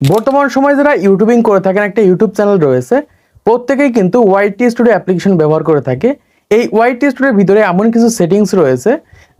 বর্তমান সময়ে যারা ইউটিউবিং করে থাকেন একটা ইউটিউব চ্যানেল রয়েছে প্রত্যেকেই কিন্তু ওয়াইটি স্টুডিও অ্যাপ্লিকেশন ব্যবহার করে থাকে। এই ওয়াইটি স্টুডিওর ভিতরে এমন কিছু সেটিংস রয়েছে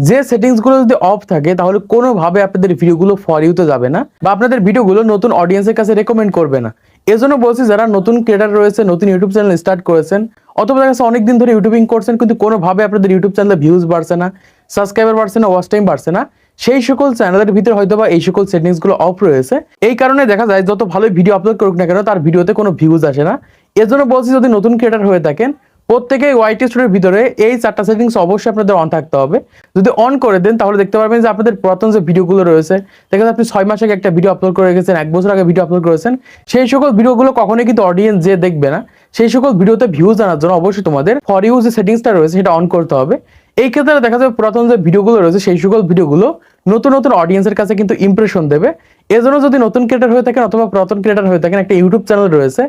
যে সেটিংসগুলো যদি অফ থাকে তাহলে কোনোভাবে আপনাদের ভিডিওগুলো ফর ইউতে যাবে না বা আপনাদের ভিডিওগুলো নতুন অডিয়েন্সের কাছে রেকমেন্ড করবে না। এজন্য বলছি যারা নতুন ক্রিয়েটার রয়েছে, নতুন ইউটিউব চ্যানেল স্টার্ট করেছেন অথবা দেখা যাচ্ছে অনেকদিন ধরে ইউটিউবিং করছেন কিন্তু কোনোভাবে আপনাদের ইউটিউব চ্যানেলে ভিউজ বাড়ছে না, সাবস্ক্রাইবার বাড়ছে না, ওয়াচ টাইম বাড়ছে না, সেই সকল চ্যানেলের ভিতরে হয়তো বা এই সকল সেটিংসগুলো অফ রয়েছে। এই কারণে দেখা যায় যত ভালো ভিডিও আপলোড করুক না কেন তার ভিডিওতে কোনো ভিউজ আসে না। এজন্য বলছি যদি নতুন ক্রিয়েটার হয়ে থাকেন প্রত্যেকেই ওয়াইটি স্টুডিওর ভিতরে এই 4টা সেটিংস অবশ্যই আপনাদের অন থাকতে হবে। যদি অন করে দেন তাহলে দেখতে পারবেন যে আপনাদের পুরাতন যে ভিডিওগুলো রয়েছে, দেখা যায় আপনি 6 মাস আগে একটা ভিডিও আপলোড করে রেখেছেন, 1 বছর আগে ভিডিও আপলোড করেছেন, সেই সকল ভিডিওগুলো কখনোই কিন্তু অডিয়েন্স যে দেখবে না। সেই সকল ভিডিওতে ভিউজ আনার জন্য অবশ্যই তোমাদের ফর ইউ যে সেটিংসটা রয়েছে সেটা অন করতে হবে। এই ক্ষেত্রে দেখা যাবে পুরাতন যে ভিডিওগুলো রয়েছে সেই সকল ভিডিওগুলো নতুন নতুন অডিয়েন্সের কাছে কিন্তু ইমপ্রেশন দেবে। এজন্য যদি নতুন ক্রিয়েটার হয়ে থাকেন অথবা পুরাতন ক্রিয়েটার হয়ে থাকেন, একটা ইউটিউব চ্যানেল রয়েছে,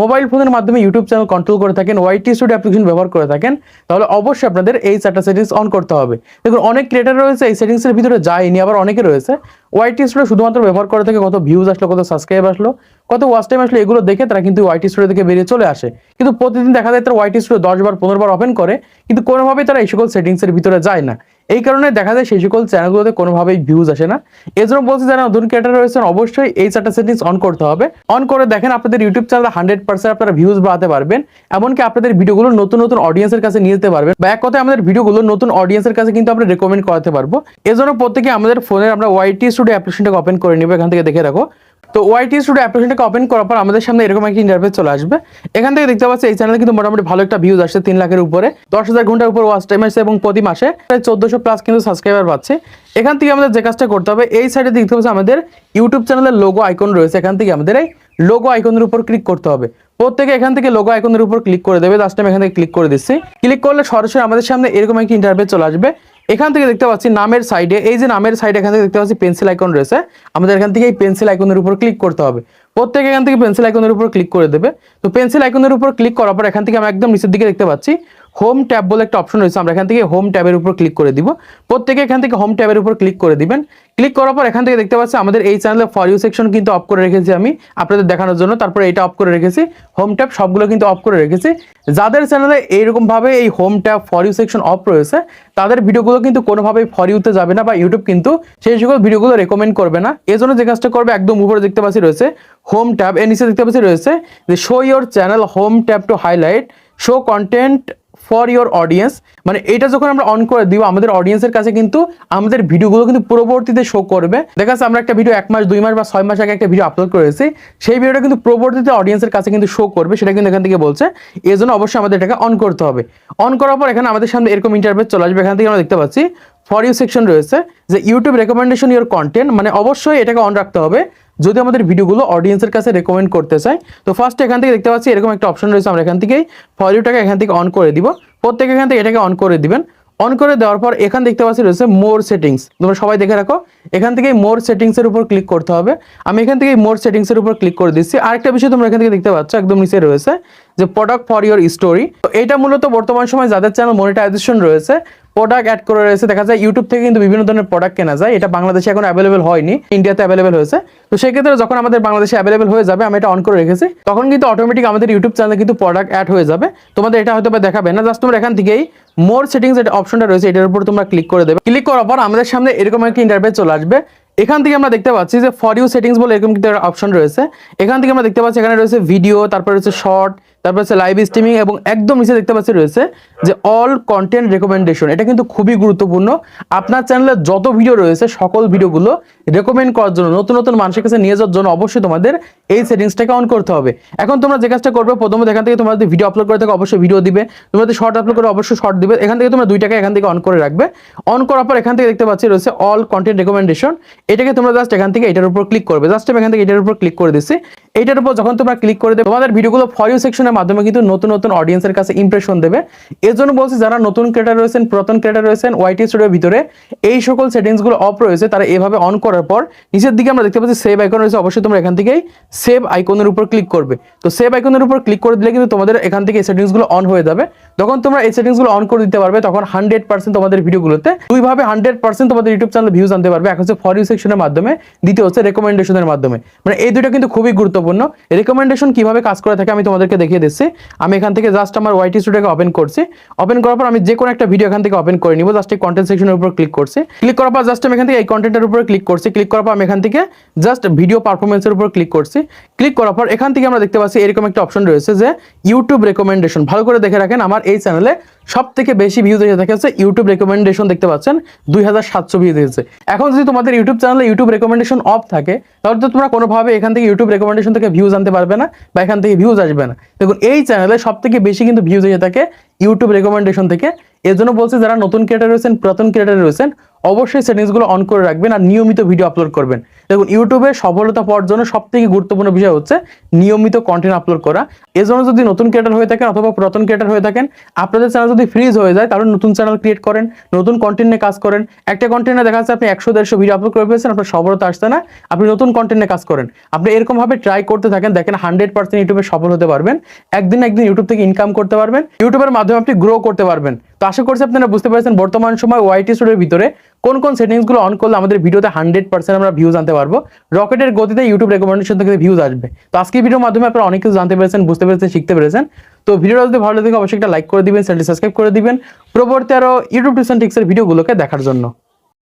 মোবাইল ফোনের মাধ্যমে ইউটিউব চ্যানেল কন্ট্রোল করে থাকেন, ওয়াইটি স্টুডিও অ্যাপ্লিকেশন ব্যবহার করে থাকেন, তাহলে অবশ্যই আপনাদের এই 4টা সেটিংস অন করতে হবে। দেখুন অনেক ক্রিয়েটার রয়েছে এই সেটিংসের ভিতরে যায়নি, আবার অনেকে রয়েছে ওয়াইটি স্টুডিও শুধুমাত্র ব্যবহার করে থাকে, কত ভিউজ আসলো, কত সাবস্ক্রাইব আসলো, কত ওয়াচ টাইম আসলো, এগুলো দেখে তারা কিন্তু ওয়াইটি স্টুডিও থেকে বেরিয়ে চলে আসে। কিন্তু প্রতিদিন দেখা যায় তারা ওয়াইটি স্টুডিও 10 বার 15 বার ওপেন করে কিন্তু কোনোভাবেই তারা এই সকল সেটিংসের ভিতরে যায় না। এই কারণে দেখা যায় সেই সকল চ্যানেলগুলোতে কোনোভাবেই ভিউজ আসে না। এজন্য বলছি যারা নতুন ক্রিয়েটার রয়েছেন অবশ্যই এই 4টা সেটিংস অন করতে হবে। অন করে দেখেন আপনাদের ইউটিউব চ্যানেলে 100% আপনারা ভিউজ বাড়াতে পারবেন, এমনকি আপনাদের ভিডিওগুলো নতুন নতুন অডিয়েন্সের কাছে নিয়ে যেতে পারবেন, বা এক কথায় আমাদের ভিডিওগুলো নতুন অডিয়েন্সের কাছে কিন্তু আমরা রেকমেন্ড করাতে পারবো। এজন্য প্রত্যেকে আমাদের ফোনের আমরা ওয়াইটি স্টুডিও অ্যাপ্লিকেশনটাকে ওপেন করে নিব, এখান থেকে দেখে রাখো। তো ওয়াইটি স্টুডিও অ্যাপ্লিকেশনটাকে ওপেন করার পর আমাদের সামনে এরকম একটা ইন্টারফেস চলে আসবে। এখান থেকে দেখতে পাচ্ছি এই চ্যানেলে কিন্তু মোটামুটি ভালো একটা ভিউজ আসছে, 3 লাখের উপরে, 10,000 ঘন্টার উপর ওয়াচ টাইম আসছে এবং প্রতি মাসে 1400 প্লাস কিন্তু সাবস্ক্রাইবার পাচ্ছে। এখান থেকে আমাদের যে কাজটা করতে হবে, এই সাইডে দেখতে পাচ্ছি আমাদের ইউটিউব চ্যানেলের লোগো আইকন রয়েছে, এখান থেকে আমাদের এই লোগো আইকনের উপর ক্লিক করতে হবে। প্রত্যেকে এখান থেকে লোগো আইকনের উপর ক্লিক করে দেবে। লাস্ট টাইম এখান থেকে ক্লিক করে দিচ্ছি। ক্লিক করলে সরাসরি আমাদের সামনে এরকম একটা ইন্টারফেস চলে আসবে। এখান থেকে দেখতে পাচ্ছি নামের সাইডে, এই যে নামের সাইডে এখান থেকে দেখতে পাচ্ছি পেন্সিল আইকন রয়েছে, আমাদের এখান থেকে এই পেন্সিল আইকনের উপর ক্লিক করতে হবে। প্রত্যেকে এখান থেকে পেন্সিল আইকনের উপর ক্লিক করে দেবে। তো পেন্সিল আইকনের উপর ক্লিক করার পর এখান থেকে আমরা একদম নিচের দিকে দেখতে পাচ্ছি হোম ট্যাব বলে একটা অপশন রয়েছে, আমরা এখান থেকে হোম ট্যাবের উপর ক্লিক করে দিব। প্রত্যেকে এখান থেকে হোম ট্যাবের উপর ক্লিক করে দিবেন। ক্লিক করার পর এখান থেকে দেখতে পাচ্ছি আমাদের এই চ্যানেলে ফর ইউ সেকশন কিন্তু অফ করে রেখেছি আমি আপনাদের দেখানোর জন্য, তারপরে এটা অফ করে রেখেছি, হোম ট্যাব সবগুলো কিন্তু অফ করে রেখেছি। যাদের চ্যানেলে এইরকম ভাবে এই home tab for you section of রয়েছে তাদের ভিডিওগুলো কিন্তু কোনোভাবেই ফর ইউতে যাবে না বা ইউটিউব কিন্তু সেই সকল ভিডিওগুলো রেকমেন্ড করবে না। এজন্য যে কাজটা করবে, একদম উপরে দেখতে পাচ্ছি রয়েছে হোম ট্যাব, এর নিচে দেখতে পাচ্ছি রয়েছে যে show your channel home tab to highlight show content for your audience. মানে এটা যখন আমরা অন করে দিব আমাদের অডিয়েন্সের কাছে কিন্তু আমাদের ভিডিওগুলো কিন্তু পরবর্তীতে শো করবে। দেখা যাচ্ছে আমরা একটা ভিডিও 1 মাস 2 মাস বা 6 মাস আগে একটা ভিডিও আপলোড করেছি, সেই ভিডিওটা কিন্তু পরবর্তীতে অডিয়েন্সের কাছে কিন্তু শো করবে, সেটা কিন্তু এখান থেকে বলছে। এই জন্য অবশ্যই আমাদের এটাকে অন করতে হবে। অন করার পর এখানে আমাদের সামনে এরকম ইন্টারফেস চলে আসবে। এখান থেকে আমরা দেখতে পাচ্ছি ফর ইউ সেকশন রয়েছে যে ইউটিউব রেকমেন্ডেশন ইওর কন্টেন্ট, মানে অবশ্যই এটাকে অন রাখতে হবে যদি আমাদের ভিডিওগুলো অডিয়েন্সের কাছে রেকমেন্ড করতে চাই। তো ফার্স্ট এখান থেকে দেখতে পাচ্ছি এরকম একটা অপশন রয়েছে, আমরা এখান থেকেই ফর ইউটাকে এখান থেকে অন করে দিব। প্রত্যেকে এখান থেকে এটাকে অন করে দিবেন। অন করে দেওয়ার পর এখান দেখতে পাচ্ছি রয়েছে মোর সেটিংস, তোমরা সবাই দেখে রাখো। এখান থেকে মোর সেটিংসের উপর ক্লিক করতে হবে। আমি এখান থেকে মোর সেটিংসের উপর ক্লিক করে দিচ্ছি। আরেকটা বিষয় তোমরা এখান থেকে দেখতে পাচ্ছ একদম নিচে রয়েছে যে প্রোডাক্ট ফর ইওর স্টোরি। তো এটা মূলত বর্তমান সময় যাদের চ্যানেল মনিটাইজেশন রয়েছে প্রোডাক্ট অ্যাড করে রয়েছে, দেখা যায় ইউটিউব থেকে কিন্তু বিভিন্ন ধরনের প্রোডাক্ট কেনা যায়। এটা বাংলাদেশে এখন অ্যাভেলেবেল হয়নি, ইন্ডিয়াতে অ্যাভেলেবেল হয়েছে। তো সেক্ষেত্রে যখন আমাদের বাংলাদেশে অ্যাভেলেবেল হয়ে যাবে, আমি এটা অন করে রেখেছি, তখন কিন্তু অটোমেটিক আমাদের ইউটিউব চ্যানেলে কিন্তু প্রোডাক্ট অ্যাড হয়ে যাবে। তোমাদের এটা হয়তো বা দেখাবে না, জাস্ট তোমরা এখান থেকেই মোর সেটিংস এর অপশনটা রয়েছে এটার উপর তোমরা ক্লিক করে দেবে। ক্লিক করার পর আমাদের সামনে এরকম একটা ইন্টারফেস চলে আসবে। এখান থেকে আমরা দেখতে পাচ্ছি যে ফর ইউ সেটিংস বলে এরকম একটা অপশন রয়েছে। এখান থেকে আমরা দেখতে পাচ্ছি এখানে রয়েছে ভিডিও, তারপর রয়েছে শর্ট, তারপর হচ্ছে লাইভ স্ট্রিমিং এবং একদম নিচে দেখতে পাচ্ছি রয়েছে যে অল কন্টেন্ট রেকমেন্ডেশন। এটা কিন্তু খুবই গুরুত্বপূর্ণ। আপনার চ্যানেলে যত ভিডিও রয়েছে সকল ভিডিওগুলো রেকমেন্ড করার জন্য, নতুন নতুন মানুষের কাছে নিয়ে যাওয়ার জন্য অবশ্যই তোমাদের এই সেটিংসটাকে অন করতে হবে। এখন তোমরা যে কাজটা করবে, প্রথমত এখান থেকে তোমাদের ভিডিও আপলোড করে থাকে অবশ্যই ভিডিও দিবে, তোমাদের শর্ট আপলোড করে অবশ্যই শর্ট দিবে। এখান থেকে তোমরা দুইটাকে এখান থেকে অন করে রাখবে। অন করার পর এখান থেকে দেখতে পাচ্ছি রয়েছে অল কন্টেন্ট রেকমেন্ডেশন। এটাকে তোমরা জাস্ট এখান থেকে এটার উপর ক্লিক করবে। জাস্ট আমি এখান থেকে এটার উপর ক্লিক করে দিচ্ছি। এইটার উপর যখন তোমরা ক্লিক করে দেবে তোমাদের ভিডিওগুলো ফর ইউ সেকশনের মাধ্যমে কিন্তু নতুন নতুন অডিয়েন্সের কাছে ইমপ্রেশন দেবে। এর জন্য বলছি যারা নতুন ক্রিয়েটার রয়েছেন, পুরাতন ক্রিয়েটার রয়েছেন, ওয়াইটি স্টুডিওর ভিতরে এই সকল সেটিংসগুলো অফ রয়েছে, তারা এভাবে অন করার পর নিচের দিকে আমরা দেখতে পাচ্ছি সেভ আইকন রয়েছে, অবশ্যই তোমরা এখান থেকেই সেভ আইকনের উপর ক্লিক করবে। তো সেভ আইকনের উপর ক্লিক করে দিলে কিন্তু তোমাদের এখান থেকে এই সেটিংসগুলো অন হয়ে যাবে। যখন তোমরা এই সেটিংসগুলো অন করে দিতে পারবে তখন 100% তোমাদের ভিডিওগুলোতে দুইভাবে 100% তোমাদের ইউটিউব চ্যানেলে ভিউজ আনতে পারবে। এক হচ্ছে ফর ইউ সেকশনের মাধ্যমে, দ্বিতীয় হচ্ছে রেকমেন্ডেশনের মাধ্যমে। মানে এই দুটো কিন্তু খুবই গুরুত্বপূর্ণ। রেকমেন্ডেশন কিভাবে কাজ করে থাকে আমি তোমাদেরকে দেখিয়ে দিচ্ছি। আমি এখান থেকে জাস্ট আমার ওয়াইটি স্টুডিওকে ওপেন করছি। ওপেন করার পর আমি যে কোনো একটা ভিডিও এখান থেকে ওপেন করে নিব। জাস্ট এই কন্টেন্ট সেকশনের উপর ক্লিক করছি। ক্লিক করার পর জাস্ট আমি এখান থেকে এই কন্টেন্টের উপর ক্লিক করছি। ক্লিক করার পর আমি এখান থেকে জাস্ট ভিডিও পারফরমেন্সের উপর ক্লিক করছি। ক্লিক করার পর এখান থেকে আমরা দেখতে পাচ্ছি এরকম একটা অপশন রয়েছে যে ইউটিউব রেকমেন্ডেশন। ভালো করে দেখে রাখেন, আমার এই চ্যানেলে সব থেকে বেশি ভিউজ এসে থাকে হচ্ছে ইউটিউব রেকমেন্ডেশন। দেখতে পাচ্ছেন 2700 ভিউজ এসেছে। এখন যদি তোমাদের ইউটিউব চ্যানেলে ইউটিউব রেকমেন্ডেশন অফ থাকে তাহলে তো তোমরা কোনোভাবে এখান থেকে ইউটিউব রেকমেন্ডেশন থেকে ভিউজ আনতে পারবে না বা এখান থেকে ভিউজ আসবে না। দেখুন এই চ্যানেলে সব থেকে বেশি কিন্তু ভিউজ এসে থাকে ইউটিউব রেকমেন্ডেশন থেকে। এর জন্য বলছি যারা নতুন ক্রিয়েটার রয়েছেন, পুরাতন ক্রিয়েটার রয়েছেন, অবশ্যই সেটিংসগুলো অন করে রাখবেন আর নিয়মিত ভিডিও আপলোড করবেন। দেখুন ইউটিউবে সফলতা পাওয়ার জন্য সবথেকে গুরুত্বপূর্ণ বিষয় হচ্ছে নিয়মিত কন্টেন্ট আপলোড করা। এর জন্য যদি নতুন ক্রিয়েটার হয়ে থাকেন অথবা পুরাতন ক্রিয়েটার হয়ে থাকেন, আপনাদের চ্যানেল যদি ফ্রিজ হয়ে যায় তাহলে নতুন চ্যানেল ক্রিয়েট করেন, নতুন কন্টেন্ট নিয়ে কাজ করেন। একটা কন্টেন্টে দেখা যাচ্ছে আপনি 100-150 ভিডিও আপলোড করে ফেলেছেন, আপনার সফলতা আসছে না, আপনি নতুন কন্টেন্ট নিয়ে কাজ করেন। আপনি এরকমভাবে ট্রাই করতে থাকেন, দেখেন 100% ইউটিউবে সফল হতে পারবেন। একদিন ইউটিউব থেকে ইনকাম করতে পারবেন, ইউটিউবের মাধ্যমে আপনি গ্রো করতে পারবেন। তো আশা করছি আপনারা বুঝতে পেরেছেন বর্তমান সময় ওয়াইটি স্টুডিওর ভিতরে কোন কোন সেটিংসগুলো অন করলে আমাদের ভিডিওতে 100% আমরা ভিউজ আনতে পারবো। রকেটের গতিতে ইউটিউব রেকমেন্ডেশন থেকে ভিউজ আসবে। তো আজকে ভিডিওর মাধ্যমে আপনারা অনেক কিছু জানতে পেরেছেন, বুঝতে পেরেছেন, শিখতে পেরেছেন। তো ভিডিওটা যদি ভালো লাগে অবশ্যই একটা লাইক করে দিবেন, চ্যানেলটি সাবস্ক্রাইব করে দিবেন পরবর্তী আরো ইউটিউব টিপস এন্ড ট্রিক্সের ভিডিওগুলোকে দেখার জন্য।